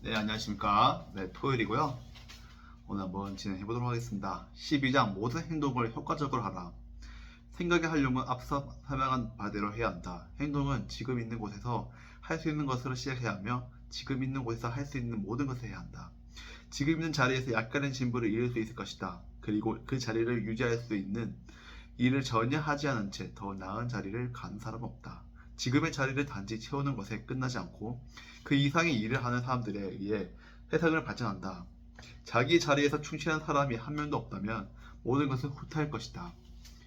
네, 안녕하십니까. 네, 토요일이고요. 오늘 한번 진행해 보도록 하겠습니다. 12장 모든 행동을 효과적으로 하라. 생각의 활용은 앞서 설명한 바대로 해야 한다. 행동은 지금 있는 곳에서 할 수 있는 것으로 시작해야 하며 지금 있는 곳에서 할 수 있는 모든 것을 해야 한다. 지금 있는 자리에서 약간의 진보를 이룰 수 있을 것이다. 그리고 그 자리를 유지할 수 있는 일을 전혀 하지 않은 채 더 나은 자리를 가는 사람은 없다. 지금의 자리를 단지 채우는 것에 끝나지 않고 그 이상의 일을 하는 사람들에 의해 세상을 발전한다. 자기 자리에서 충실한 사람이 한 명도 없다면 모든 것은 후퇴할 것이다.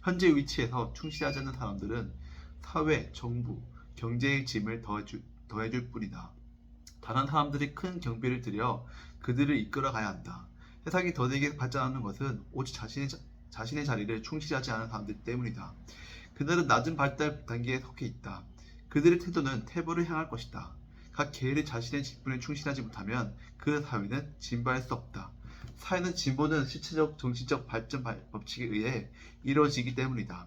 현재 위치에서 충실하지 않는 사람들은 사회, 정부, 경제의 짐을 더해줄 뿐이다. 다른 사람들이 큰 경비를 들여 그들을 이끌어 가야 한다. 세상이 더디게 발전하는 것은 오직 자신의 자리를 충실하지 않은 사람들 때문이다. 그들은 낮은 발달 단계에 속해 있다. 그들의 태도는 태보를 향할 것이다. 각 계열이 자신의 직분에 충실하지 못하면 그 사회는 진보할 수 없다. 사회는 진보는 실체적 정신적 발전 법칙에 의해 이루어지기 때문이다.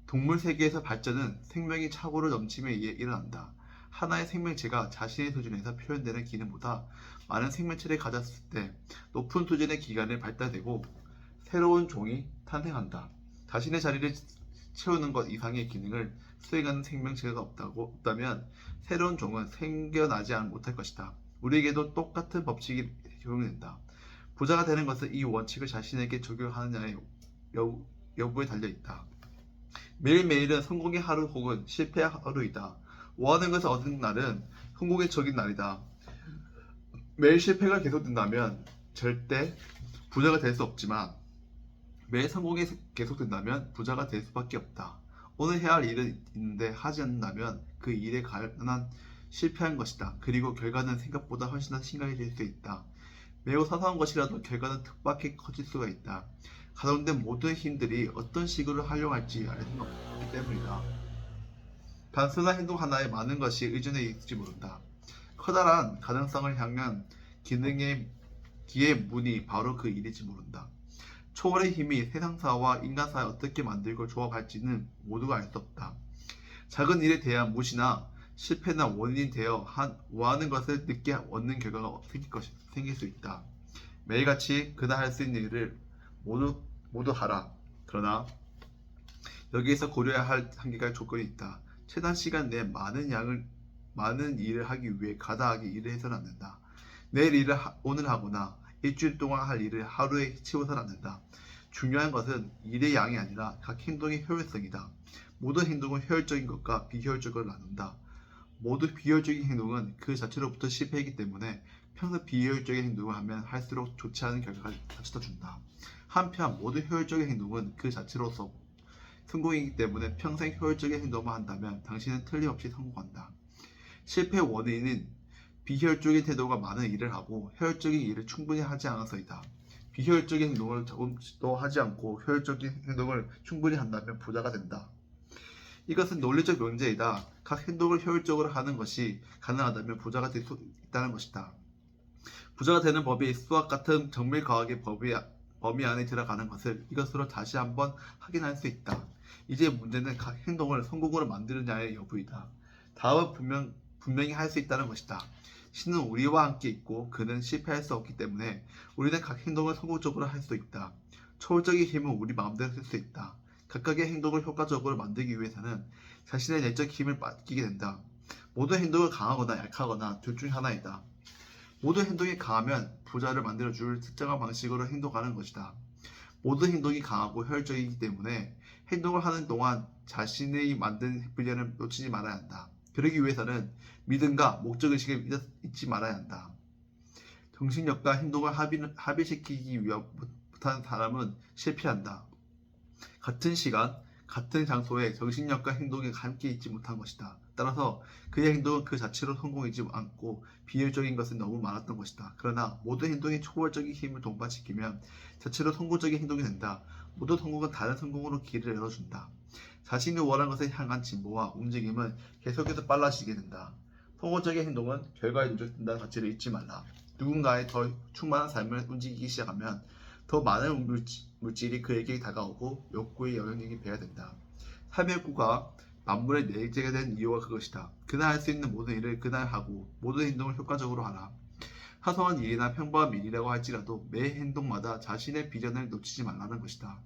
동물 세계에서 발전은 생명이 차고로 넘침에 의해 일어난다. 하나의 생명체가 자신의 수준에서 표현되는 기능보다 많은 생명체를 가졌을 때 높은 수준의 기관을 발달되고 새로운 종이 탄생한다. 자신의 자리를 채우는 것 이상의 기능을 수행하는 생명체가 없다면 새로운 종은 생겨나지 못할 것이다. 우리에게도 똑같은 법칙이 적용된다. 부자가 되는 것은 이 원칙을 자신에게 적용하느냐의 여부에 달려있다. 매일매일은 성공의 하루 혹은 실패의 하루이다. 원하는 것을 얻는 날은 성공의 적인 날이다. 매일 실패가 계속된다면 절대 부자가 될 수 없지만 매일 성공이 계속된다면 부자가 될 수밖에 없다. 오늘 해야 할 일은 있는데 하지 않는다면 그 일에 관한 실패한 것이다. 그리고 결과는 생각보다 훨씬 더 심각해질 수 있다. 매우 사소한 것이라도 결과는 뜻밖의 커질 수가 있다. 가동된 모든 힘들이 어떤 식으로 활용할지 알 수가 없기 때문이다. 단순한 행동 하나에 많은 것이 의존해 있을지 모른다. 커다란 가능성을 향한 기의 문이 바로 그 일일지 모른다. 초월의 힘이 세상사와 인간사에 어떻게 만들고 조합할지는 모두가 알 수 없다. 작은 일에 대한 무시나 실패나 원인이 되어 원하는 것을 늦게 얻는 결과가 생길 수 있다. 매일같이 그날 할 수 있는 일을 모두 하라. 그러나 여기에서 고려해야 할 한계가 조건이 있다. 최단 시간 내에 많은 일을 하기 위해 가다하게 일을 해서는 안 된다. 내일 일을 오늘 하거나 일주일 동안 할 일을 하루에 치워서는 안 된다. 중요한 것은 일의 양이 아니라 각 행동의 효율성이다. 모든 행동은 효율적인 것과 비효율적으로 나눈다. 모두 비효율적인 행동은 그 자체로부터 실패이기 때문에 평소 비효율적인 행동을 하면 할수록 좋지 않은 결과가 닥쳐다 준다. 한편 모두 효율적인 행동은 그 자체로서 성공이기 때문에 평생 효율적인 행동만 한다면 당신은 틀림없이 성공한다. 실패의 원인은 비효율적인 태도가 많은 일을 하고 효율적인 일을 충분히 하지 않아서이다. 비효율적인 행동을 조금도 하지 않고 효율적인 행동을 충분히 한다면 부자가 된다. 이것은 논리적 명제이다. 각 행동을 효율적으로 하는 것이 가능하다면 부자가 될 수 있다는 것이다. 부자가 되는 법이 수학 같은 정밀 과학의 범위 안에 들어가는 것을 이것으로 다시 한번 확인할 수 있다. 이제 문제는 각 행동을 성공으로 만드느냐의 여부이다. 다음은 분명히 할 수 있다는 것이다. 신은 우리와 함께 있고 그는 실패할 수 없기 때문에 우리는 각 행동을 성공적으로 할 수 있다. 초월적인 힘은 우리 마음대로 쓸 수 있다. 각각의 행동을 효과적으로 만들기 위해서는 자신의 내적 힘을 맡기게 된다. 모든 행동을 강하거나 약하거나 둘 중 하나이다. 모든 행동이 강하면 부자를 만들어줄 특정한 방식으로 행동하는 것이다. 모든 행동이 강하고 효율적이기 때문에 행동을 하는 동안 자신의 만든 비전을 놓치지 말아야 한다. 그러기 위해서는 믿음과 목적의식을 잊지 말아야 한다. 정신력과 행동을 합의시키기 위해 못한 사람은 실패한다. 같은 시간, 같은 장소에 정신력과 행동이 함께 있지 못한 것이다. 따라서 그의 행동은 그 자체로 성공이지 않고 비효율적인 것은 너무 많았던 것이다. 그러나 모든 행동이 초월적인 힘을 동반시키면 자체로 성공적인 행동이 된다. 모든 성공은 다른 성공으로 길을 열어준다. 자신이 원하는 것을 향한 진보와 움직임은 계속해서 빨라지게 된다. 성공적인 행동은 결과에 누적된다는 가치를 잊지 말라. 누군가의 더 충만한 삶을 움직이기 시작하면 더 많은 물질이 그에게 다가오고 욕구의 영향력이 배야 된다. 삶의 욕구가 만물의 내재가 된 이유가 그것이다. 그날 할 수 있는 모든 일을 그날 하고 모든 행동을 효과적으로 하라. 사소한 일이나 평범한 일이라고 할지라도 매 행동마다 자신의 비전을 놓치지 말라는 것이다.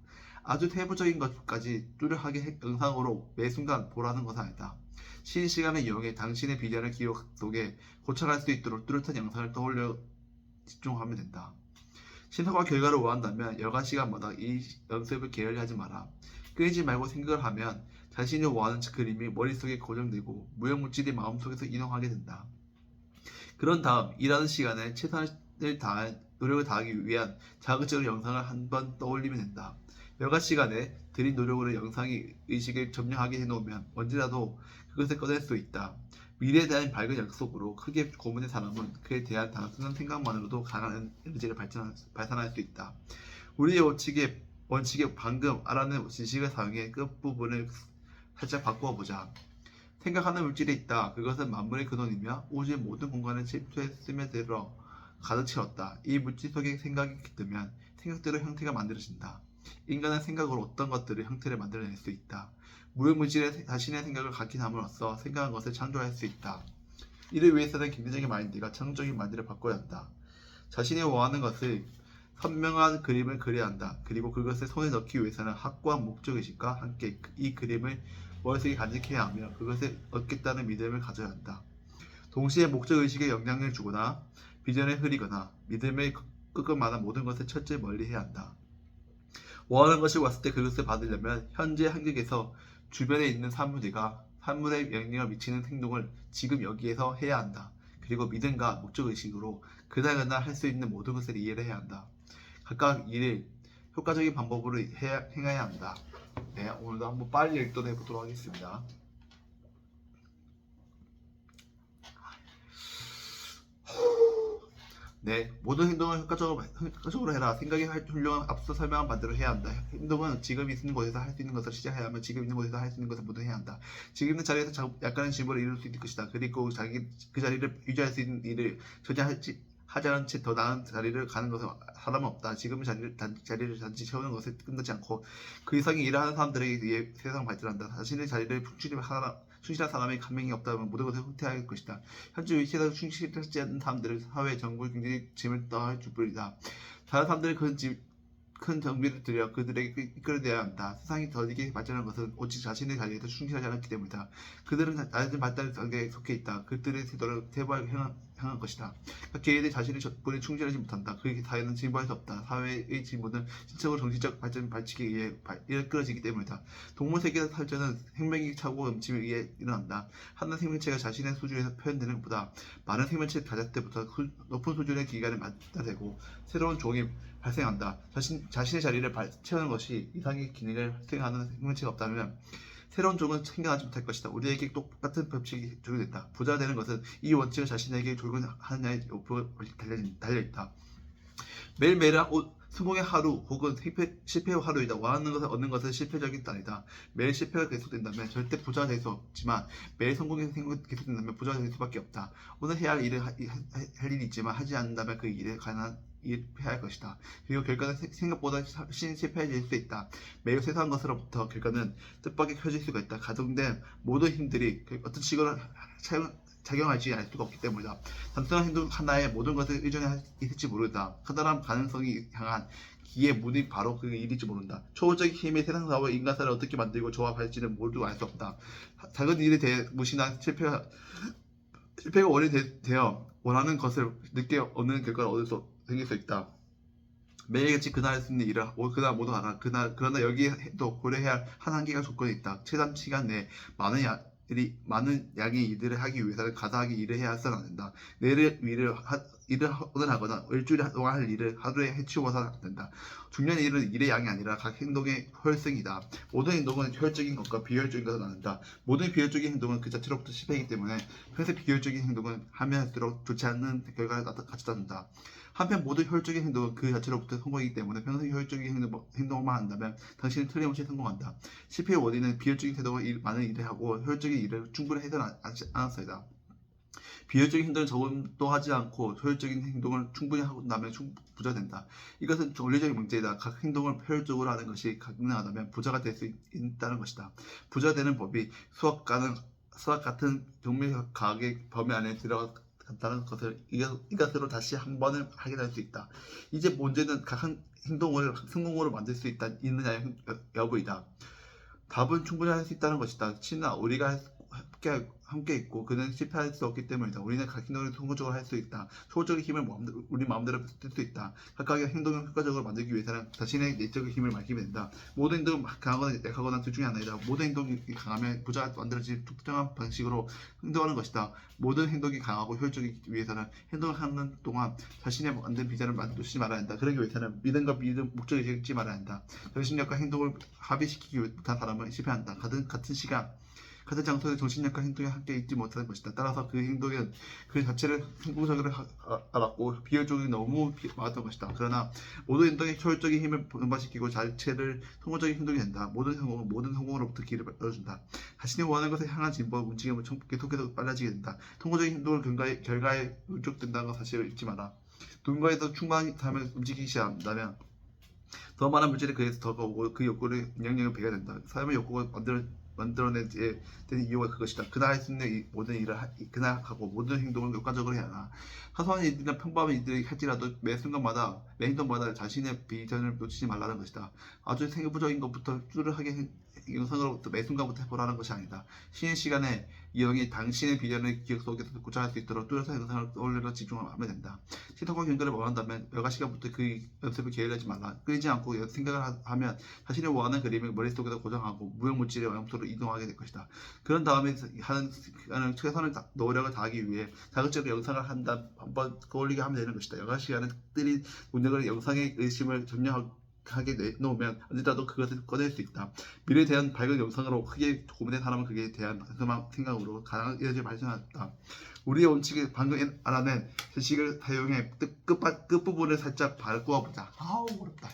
아주 세부적인 것까지 뚜렷하게 영상으로 매 순간 보라는 것은 아니다. 쉬는 시간을 이용해 당신의 비전을 기억 속에 고쳐갈 수 있도록 뚜렷한 영상을 떠올려 집중하면 된다. 신속한 결과를 원한다면 여가 시간마다 이 연습을 게을리 하지 마라. 끊이지 말고 생각을 하면 자신이 원하는 그림이 머릿속에 고정되고 무형물질이 마음속에서 이동하게 된다. 그런 다음 일하는 시간에 최선을 다한 노력을 다하기 위한 자극적인 영상을 한 번 떠올리면 된다. 여가 시간에 들인 노력으로 영상이 의식을 점령하게 해놓으면 언제라도 그것을 꺼낼 수 있다. 미래에 대한 밝은 약속으로 크게 고민된 사람은 그에 대한 단순한 생각만으로도 강한 에너지를 발산할 수 있다. 우리의 원칙에 방금 알아낸 지식을 사용해 끝부분을 살짝 바꾸어 보자. 생각하는 물질이 있다. 그것은 만물의 근원이며 우주의 모든 공간을 침투했음에 들어 가득 채웠다. 이 물질 속에 생각이 깃들면 생각대로 형태가 만들어진다. 인간은 생각으로 어떤 것들을 형태를 만들어낼 수 있다. 무형물질에 자신의 생각을 갖게 함으로써 생각한 것을 창조할 수 있다. 이를 위해서는 경제적인 마인드가 창조적인 마인드를 바꿔야 한다. 자신이 원하는 것을 선명한 그림을 그려야 한다. 그리고 그것을 손에 넣기 위해서는 확고한 목적의식과 함께 이 그림을 머릿속에 간직해야 하며 그것을 얻겠다는 믿음을 가져야 한다. 동시에 목적의식에 영향을 주거나 비전을 흐리거나 믿음을 끄을 만한 모든 것을 철저히 멀리해야 한다. 원하는 것이 왔을 때 그것을 받으려면 현재 한국에서 주변에 있는 사물에 영향을 미치는 행동을 지금 여기에서 해야 한다. 그리고 믿음과 목적의식으로 그날그날 할 수 있는 모든 것을 이해를 해야 한다. 각각 일을 효과적인 방법으로 행해야 한다. 네, 오늘도 한번 빨리 읽도록 해보도록 하겠습니다. 네, 모든 행동을 효과적으로 해라. 생각이 훌륭한 앞서 설명한 반대로 해야 한다. 행동은 지금 있는 곳에서 할 수 있는 것을 시작해야 하면 지금 있는 곳에서 할 수 있는 것을 모두 해야 한다. 지금 있는 자리에서 약간의 진보를 이룰 수 있을 것이다. 그리고 그 자리를 유지할 수 있는 일을 전혀 하지 않은 채 더 나은 자리를 가는 것은 사람은 없다. 지금 자리를 단지 채우는 것에 끝나지 않고 그 이상의 일을 하는 사람들에게 의해 세상은 발전한다. 자신의 자리를 충실한 사람의 감명이 없다면 모든 것을 후퇴할 것이다. 현재 위치에서 충실하지 않는 사람들은 사회, 정부, 경제의 짐을 떠할 줄 뿐이다. 다른 사람들의 큰 정비를 들여 그들에게 이끌어내야 한다. 세상이 더디게 발전한 것은 오직 자신의 자리에서 충실하지 않았기 때문이다. 그들은 낮은 발달 단계에 속해 있다. 그들의 태도를 퇴보하게 향한 것이다. 개인이 자신의 본에 충실하지 못한다. 그 사회는 진보할 수 없다. 사회의 진보는 신체적으로 정신적 발치기에 의해 이끌어지기 때문이다. 동물 세계의 발전은 생명이 차고 넘침에 의해 일어난다. 한 생명체가 자신의 수준에서 표현되는 것보다 많은 생명체를 가졌을 때부터 높은 수준의 기간을 맞다대고 새로운 종이 발생한다. 자신의 자리를 채우는 것이 이상의 기능을 수행하는 생명체가 없다면 새로운 종은 생겨나지 못할 것이다. 우리에게 똑같은 법칙이 적용된다. 부자가 되는 것은 이 원칙을 자신에게 적용하느냐의 여부에 달려있다. 매일매일 성공의 하루 혹은 실패의 하루이다. 원하는 것을 얻는 것은 실패적인 딸이다. 매일 실패가 계속된다면 절대 부자가 될 수 없지만 매일 성공이 계속된다면 부자가 될 수밖에 없다. 오늘 해야 할 일이 있지만 하지 않는다면 그 일에 관한 일해야 할 것이다. 그리고 결과는 생각보다 훨씬 실패해질 수 있다. 매우 세수한 것으로부터 결과는 뜻밖의 켜질 수가 있다. 가동된 모든 힘들이 어떤 식으로 작용할지 알 수가 없기 때문이다. 단순한 행동 하나에 모든 것을 의존해 있을지 모른다. 커다란 가능성이 향한 기의 문이 바로 그 일일지 모른다. 초월적인 힘의 세상 사업을 인간사를 어떻게 만들고 조합할지는 모두 알 수 없다. 작은 일에 대해 무신한 실패가 원인이 되어 원하는 것을 늦게 얻는 결과를 생길 수 있다. 매일같이 그날 할 수 있는 일을 그날 모두 하라. 그러나 여기에도 고려해야 할 한 한계가 조건이 있다. 최단 시간 내에 많은 양의 일들을 하기 위해서는 가사하게 일을 해서는 안 된다. 내일 일을 오늘 하거나 일주일 동안 할 일을 하루에 해치워서는 안 된다. 중요한 일은 일의 양이 아니라 각 행동의 효율성이다. 모든 행동은 효율적인 것과 비효율적인 것을 나눈다. 모든 비효율적인 행동은 그 자체로부터 실패이기 때문에 평소에 비효율적인 행동은 하면 할수록 좋지 않는 결과를 가져다 준다. 한편 모든 효율적인 행동은 그 자체로부터 성공이기 때문에 평소에 효율적인 행동만 한다면 당신은 틀림없이 성공한다. 실패의 원인은 비효율적인 태도가 많은 일을 하고 효율적인 일을 충분히 해서는 않았어이다. 비효율적인 행동을 조금도 하지 않고 효율적인 행동을 충분히 하고 나면 부자가 된다. 이것은 원리적인 문제이다. 각 행동을 효율적으로 하는 것이 가능하다면 부자가 될 수 있다는 것이다. 부자 되는 법이 수학 같은 정밀 과학의 범위 안에 간다는 것을 이것으로 다시 한 번을 확인할 수 있다. 이제 문제는 각 행동을 성공으로 만들 수 있느냐의 여부이다. 답은 충분히 할 수 있다는 것이다. 친아, 우리가 함께 있고 그는 실패할 수 없기 때문이다. 우리는 각 행동을 성공적으로 할 수 있다. 초월적인 힘을 우리 마음대로 쓸 수 있다. 각각의 행동을 효과적으로 만들기 위해서는 자신의 내적인 힘을 밝히면 된다. 모든 행동은 강하거나 약하거나 둘 중에 하나이다. 모든 행동이 강하면 부자가 만들어진 특정한 방식으로 행동하는 것이다. 모든 행동이 강하고 효율적이기 위해서는 행동을 하는 동안 자신의 만든 비전을 놓치지 말아야 한다. 그러기 위해서는 믿음과 목적을 잊지 말아야 한다. 정신력과 행동을 합의시키기 못한 사람은 실패한다. 같은 시간 같은 장소에 정신력과 행동이 함께 있지 못하는 것이다. 따라서 그 행동은 그 자체를 성공적으로 알았고 비효율적이 너무 많았던 것이다. 그러나 모든 행동이 효율적인 힘을 분발시키고 자체를 성공적인 행동이 된다. 모든 성공은 모든 성공으로부터 길을 열어준다. 자신이 원하는 것을 향한 진보와 움직임을 계속해서 빨라지게 된다. 성공적인 행동은 결과에 응축된다는 사실을 잊지 마라. 누군가에서 충만한 삶을 움직이기 시작한다면 더 많은 물질이 그에서 더 오고 그 욕구를 영향력을 배게 된다. 삶의 욕구가 만들어내게 되는 이유가 그것이다. 그날 할 수 있는 모든 일을 그날 하고 모든 행동을 효과적으로 해야 하나. 사소한 일이나 평범한 일들이 할지라도 매 순간마다 매 행동마다 자신의 비전을 놓치지 말라는 것이다. 아주 세부적인 것부터 뚜렷하게 영상으로부터 매 순간부터 해보라는 것이 아니다. 쉬는 시간에 이 영이 당신의 비전을 기억 속에서 고찰할 수 있도록 뚜렷한 영상을 떠올려 집중하면 된다. 시선과 경계를 원한다면 여가 시간부터 그 연습을 게을리하지 말라. 끊이지 않고 생각을 하면 자신이 원하는 그림을 머릿속에서 고정하고 무형물질의 영토로 이동하게 될 것이다. 그런 다음에 하는 최선의 노력을 다하기 위해 자극적인 영상을 한번 떠올리게 하면 되는 것이다. 여가 시간은 특별히 문제를 영상의 의심을 전념하게 내놓으면 언제라도 그것을 꺼낼 수 있다. 미래에 대한 밝은 영상으로 크게 고민된 사람은 그에 대한 단순한 생각으로 가능한 에너지를 발전한다. 우리의 원칙을 방금 알아낸 지식을 사용해 끝부분을 살짝 바꾸어보자. 아우 어렵다.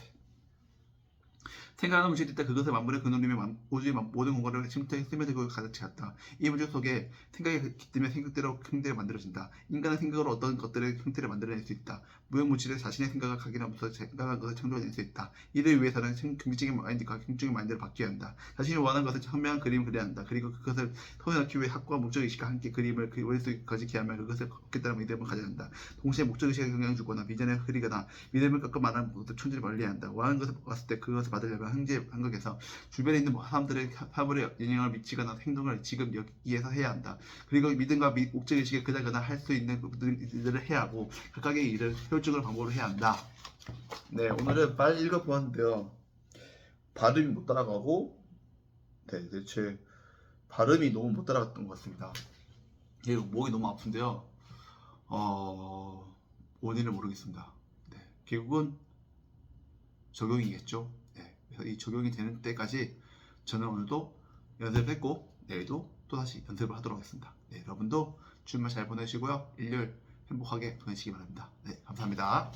생각하는 문제일 때 그것을 맞물려 그놈이 우주의 모든 공간을 침투해 스며들고 가득 찼다. 이 문제 속에 생각이 깃들면 생각대로 형태를 만들어진다. 인간은 생각으로 어떤 것들의 형태를 만들어낼 수 있다. 무형물질에 자신의 생각을 각인하면서 생각한 것을 창조해낼 수 있다. 이를 위해서는 긍정적인 마인드가 긍정적인 마인드를 바뀌어야 한다. 자신이 원하는 것을 선명한 그림을 그려야 한다. 그리고 그것을 손에 넣기 위해 학과 목적의식과 함께 그림을 머릿속에 거짓게 하면 그것을 얻겠다는 믿음을 가져야 한다. 동시에 목적의식에 영향을 주거나 비전에 흐리거나 믿음을 꺾어 말하는 모든 천지를 멀리해야 한다. 원하는 것을 왔을 때 그것을 받으려면 현재 한국에서 주변에 있는 사람들의 사물에 영향을 미치거나 행동을 지금 여기에서 해야 한다. 그리고 믿음과 목적의식에 그날그날 할 수 있는 일들을 해야 하고 각각의 일을 효율적으로 방법으로 해야 한다. 네, 오늘은 빨리 읽어보았는데요. 발음이 못 따라가고 대체 발음이 너무 못 따라갔던 것 같습니다. 목이 너무 아픈데요. 원인을 모르겠습니다. 네, 결국은 적용이겠죠. 네, 그래서 이 적용이 되는 때까지 저는 오늘도 연습했고 내일도 또다시 연습을 하도록 하겠습니다. 네, 여러분도 주말 잘 보내시고요. 일요일 행복하게 보내시기 바랍니다. 네, 감사합니다.